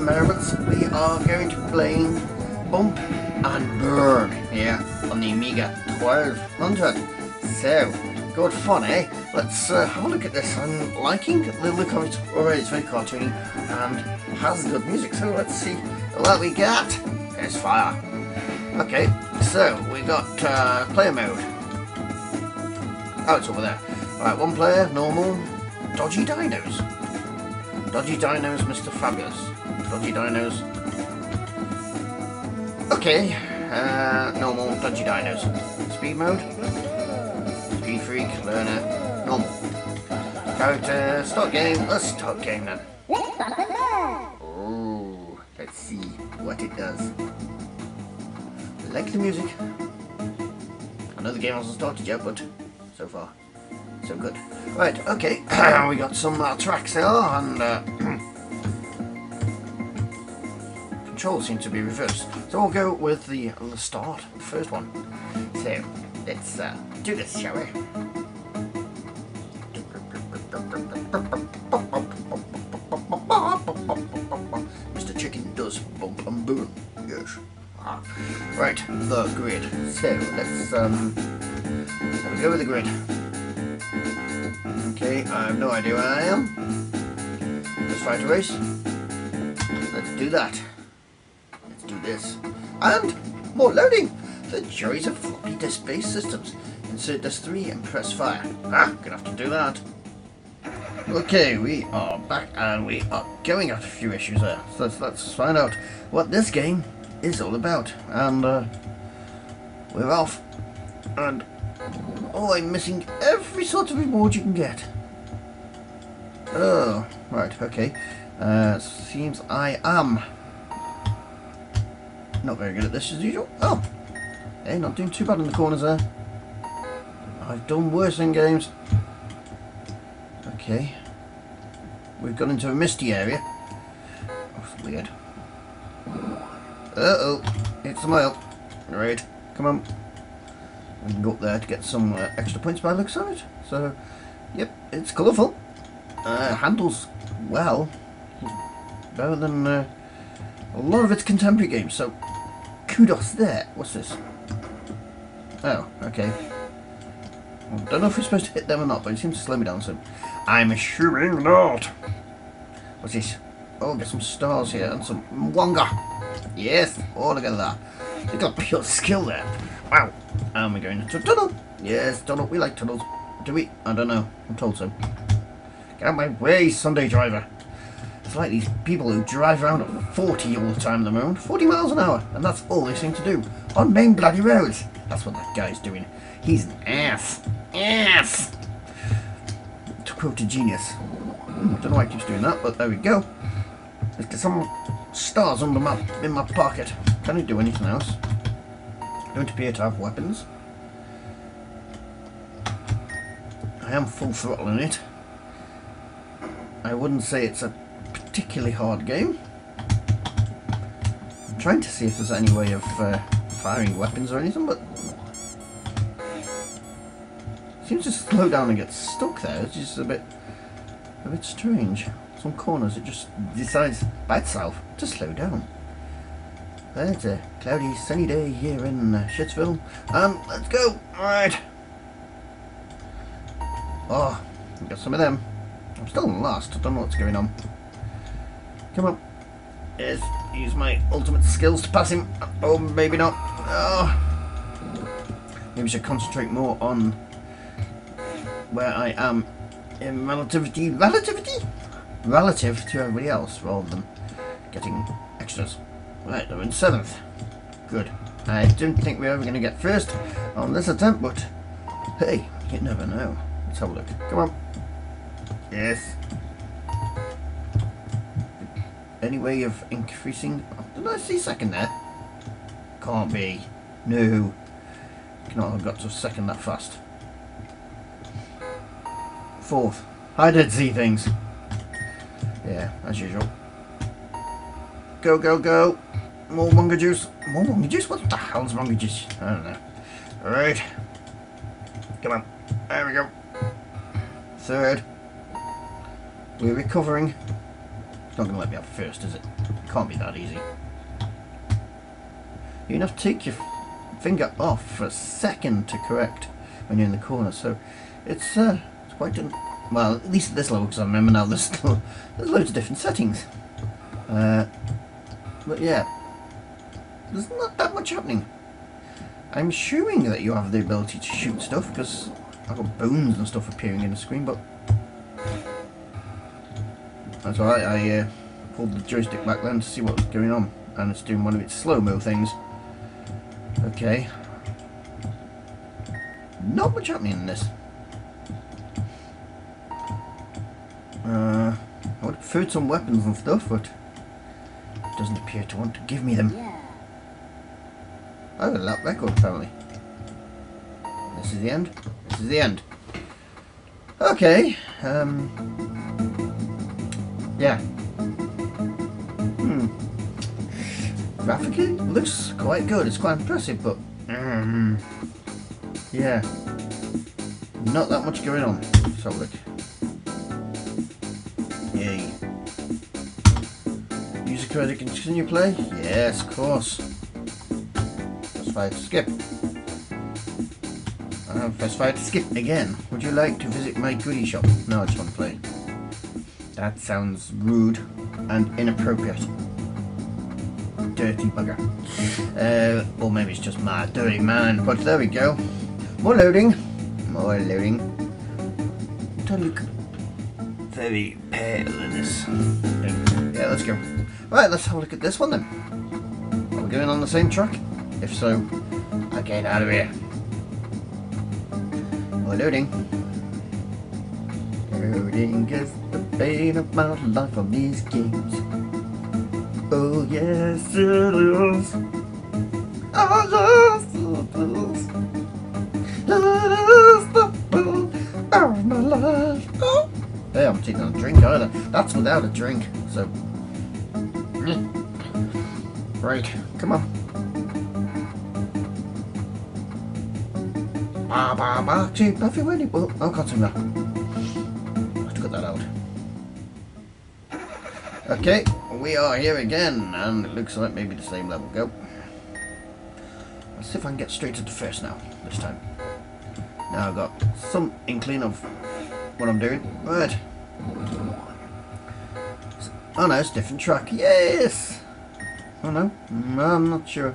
moments we are going to be playing Bump and Burn here on the Amiga 1200. So, good fun, eh? Let's have a look at this. I'm liking the look of it already. It's very cartoony and has good music. So let's see what we got. There's fire. Okay, so we got player mode. Oh, it's over there. Alright, one player, normal. Dodgy dinos. Dodgy dinos, Mr. Fabulous. Dodgy dinos. Okay, normal, dodgy dinos. Speed mode. Speed freak, learner, normal. Character, start game. Let's start game then. Oh, let's see what it does. Like the music. I know the game hasn't started yet, but so far, so good. Right, okay, we got some tracks there, and controls seem to be reversed. So we'll go with the start, the first one. So let's do this, shall we? Mr. Chicken does bump and boom. Yes. Right, the grid. So let's go with the grid. Okay, I have no idea where I am. Let's fight a race. Let's do that. Let's do this. And more loading. The joys of floppy disk-based systems. Insert disk 3 and press fire. Gonna have to do that. Okay, we are back and we are going at a few issues there. So let's find out what this game is all about. And we're off. And oh, I'm missing every sort of reward you can get. Oh, right, okay. Seems I am not very good at this as usual. Oh, hey, not doing too bad in the corners there. I've done worse in games. Okay. We've gone into a misty area. Oh, that's weird. Uh-oh, it's a mile. Right, come on. We can go up there to get some extra points by the looks of it. So, yep, it's colourful. Handles well. Better than a lot of its contemporary games. So, kudos there. What's this? Oh, okay. I don't know if we're supposed to hit them or not, but it seems to slow me down, so I'm assuming not. What's this? Oh, get some stars here and some wonga. Yes, oh, look at that. Look at pure skill there. Wow. And we're going into a tunnel. Yes, tunnel. We like tunnels. Do we? I don't know. I'm told so. Get out of my way, Sunday driver. It's like these people who drive around at 40 all the time at the moment. 40 miles an hour. And that's all they seem to do. On main bloody roads. That's what that guy's doing. He's an ass. Ass! To quote a genius. Don't know why he keeps doing that, but there we go. Let's get some stars under in my pocket. Can I do anything else? Don't appear to have weapons. I am full throttle in it. I wouldn't say it's a particularly hard game. I'm trying to see if there's any way of firing weapons or anything, but it seems to slow down and get stuck there. It's just a bit strange. Some corners it just decides by itself to slow down. It's a cloudy, sunny day here in Shitsville. Let's go! Alright. Oh, we got some of them. I'm still lost. I don't know what's going on. Come on. Yes, use my ultimate skills to pass him. Oh, maybe not. Oh. Maybe I should concentrate more on where I am in relative to everybody else rather than getting extras. Right, we're in 7th. Good. I didn't think we were ever going to get first on this attempt, but hey, you never know. Let's have a look. Come on. Yes. Any way of increasing? Oh, did I see second there? Can't be. No. Cannot have got to second that fast. 4th. I did see things. Yeah, as usual. Go, go, go. More manga juice. More manga juice? What the hell's manga juice? I don't know. Alright. Come on. There we go. 3rd. We're recovering. It's not going to let me have first, is it? can't be that easy. You have to take your finger off for a second to correct when you're in the corner, so it's quite well, at least at this level, because I remember now there's loads of different settings. But yeah, there's not that much happening. I'm assuming that you have the ability to shoot stuff, because I've got bones and stuff appearing in the screen, but that's alright. I pulled the joystick back then to see what was going on, and it's doing one of its slow-mo things. Okay. Not much happening in this. I would have preferred some weapons and stuff, but it doesn't appear to want to give me them. Yeah. Oh, a lap record apparently. This is the end. This is the end. Okay. Yeah. Graphically, it looks quite good. It's quite impressive, but yeah, not that much going on. So look. Yay. User credit continue play? Yes, of course. Press 5 to skip. Press 5 to skip again. Would you like to visit my goodie shop? No, I just want to play. That sounds rude and inappropriate. Dirty bugger. Or maybe it's just my dirty man. But there we go. More loading. More loading. Don't look very pale in this thing. Yeah, let's go. Right, let's have a look at this one then. Are we going on the same track? If so, I get out of here. More loading. Loading is the bane of my life on these games. Oh yes it is. Oh yes it is. It is the bane of my life. Oh. Hey, I'm taking a drink either. That's without a drink. So, right, come on. Ba ba ba. Gee, Buffy, where did you? Oh, I can't sing that. I have to cut that out. Okay, we are here again, and it looks like maybe the same level. Go. Let's see if I can get straight to the first now, this time. Now I've got some inkling of what I'm doing. Right. Oh no, it's a different track. Yes! Oh no, I'm not sure.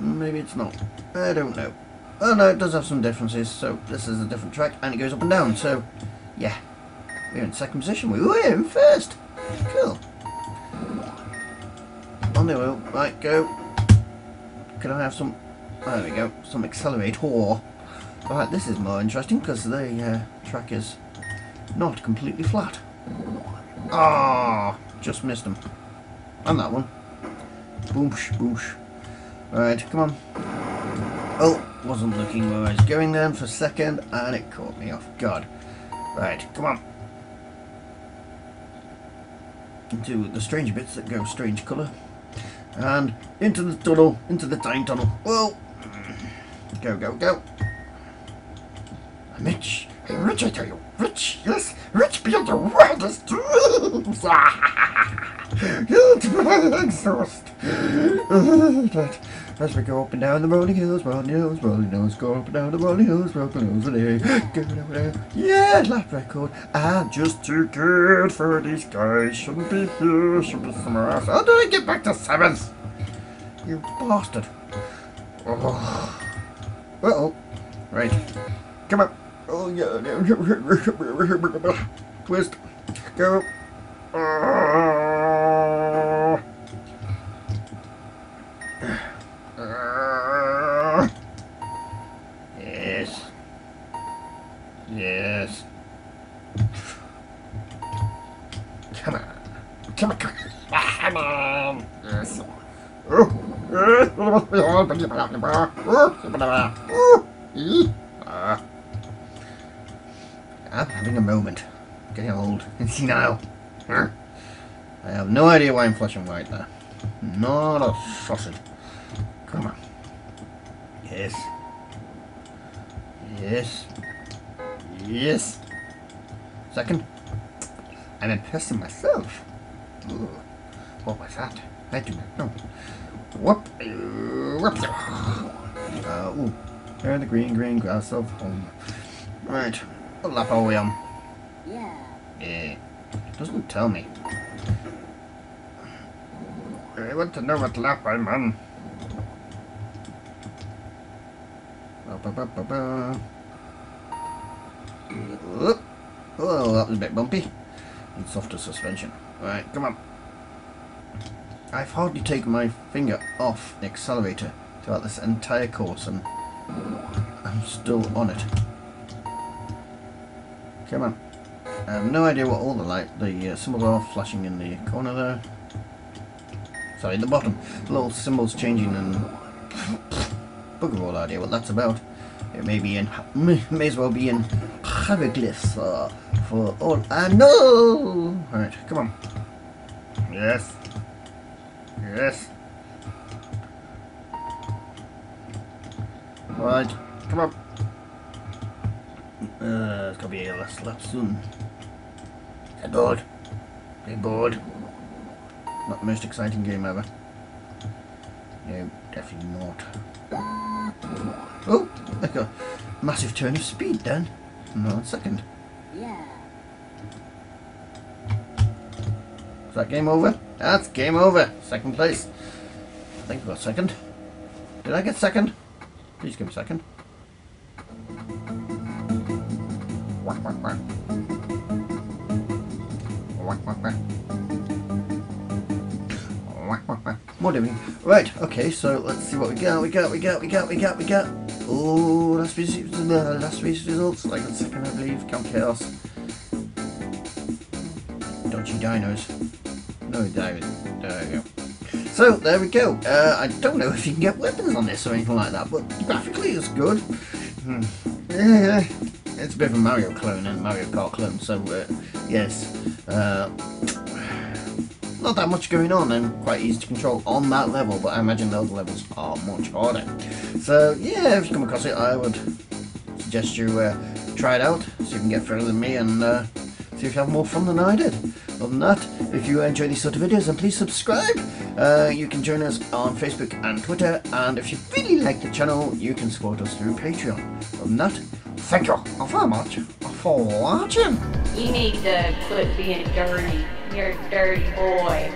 Maybe it's not. I don't know. Oh no, it does have some differences. So this is a different track, and it goes up and down. So, yeah. We're in second position. We were in first. Cool. On the wheel. Right, go. Can I have some... There we go. Some accelerator. Right, this is more interesting because the track is not completely flat. Ah, just missed him. And that one. Boosh, boosh. Right, come on. Oh, wasn't looking where I was going then for a second, and it caught me off guard. Right, come on. Into the strange bits that go strange colour. And into the tunnel, into the time tunnel. Whoa! Go, go, go. I'm rich. I'm rich, I tell you. Rich, yes. Rich beyond your wildest dreams. It's my exhaust. Right. As we go up and down the rolling hills, rolling hills, rolling hills, go up and down the rolling hills, rolling hills, go down there. Yeah, lap record. I'm just too good for these guys. Shouldn't be here, should be somewhere else. How do I get back to 7th? You bastard. Oh. Uh-oh. Right. Come on. Oh, yeah. Twist. Go. Yes. Yes. Come on. Come on. Come on. Yes. I'm having a moment. Getting old and senile. I have no idea why I'm flashing white there. Not a sausage. Come on. Yes. Yes. Yes. Second. I'm impressing myself. Ooh, what was that? I do not know. Whoop! Whoop! Ooh, there the green grass of home. Right, what lap are we on? Yeah. Doesn't tell me. I want to know what lap I'm on. Oh, that was a bit bumpy. And softer suspension. Right, come on. I've hardly taken my finger off the accelerator throughout this entire course, and I'm still on it. Come on. I have no idea what all the symbols are flashing in the corner there. Sorry, the bottom. The little symbols changing, and bugger all idea what that's about. It may be in, may as well be in hieroglyphs for all I know. Alright, come on. Yes. Yes. Right, come on. It's gonna be a last lap soon. Get bored. Get bored. Not the most exciting game ever. No, definitely not. Oh, like a massive turn of speed then. No, second. Yeah. Is that game over? That's game over. Second place. I think we got second. Did I get second? Please give me second. Whack, whack, whack. Whack, whack, whack. Whack, whack, whack. More doing. Right, okay, so let's see what we got. We got. Oh, last week's results. I got second, I believe. Camp Chaos. Dodgy dinos. No dinos. There we go. So, there we go. I don't know if you can get weapons on this or anything like that, but graphically it's good. Yeah, it's a bit of a Mario clone and Mario Kart clone, so yes. Not that much going on and quite easy to control on that level, but I imagine those levels are much harder. So yeah, if you come across it, I would suggest you try it out, see if you can get further than me, and see if you have more fun than I did. Other than that, if you enjoy these sort of videos, then please subscribe. You can join us on Facebook and Twitter, and if you really like the channel, you can support us through Patreon. Other than that, thank you very much for watching. You need to quit being dirty. You're a dirty boy.